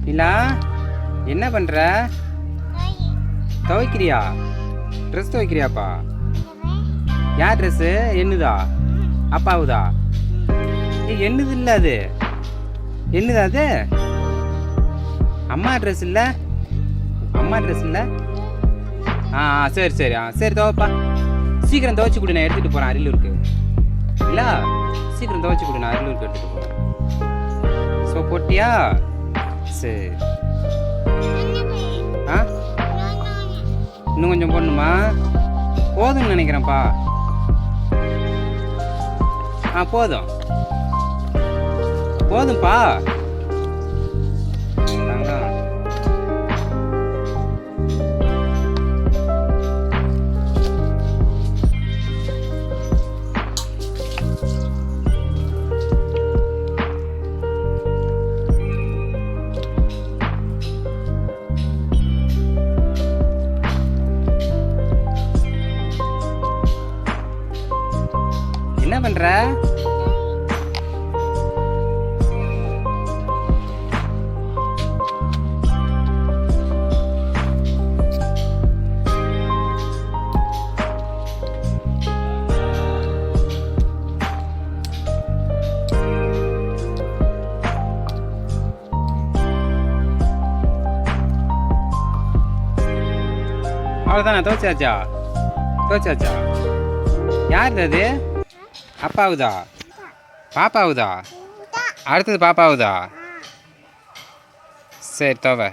நிலா என்ன பண்ற? துவைக்கிறியா? ட்ரெஸ் துவைக்கிறியாப்பா? யார் ட்ரெஸ்ஸு? என்னதா? அப்பாவுதா? என்னது இல்லை அது? என்னது அது? அம்மா ட்ரெஸ் இல்லை? அம்மா ட்ரெஸ் இல்லை? சரி சரி சரி துவைப்பா. சீக்கிரம் துவைச்சி கொடு, நான் எடுத்துகிட்டு போகிறேன் அரியலூருக்கு. இல்லை சீக்கிரம் துவைச்சி கொடு, நான் அரியலூருக்கு எடுத்துகிட்டு போகிறேன். ஸோ போட்டியா? சரி. இன்னும் கொஞ்சம் போடணுமா? போதும்னு நினைக்கிறேன்ப்பா. போதும் போதும்ப்பா. என்ன பண்ற? அவ்வளோதானே? துவைச்சாச்சா? துவைச்சாச்சா? யார் அது? அப்பாவுதா? பாப்பாவுதா? அடுத்தது பாப்பாவுதா? சரி துவை.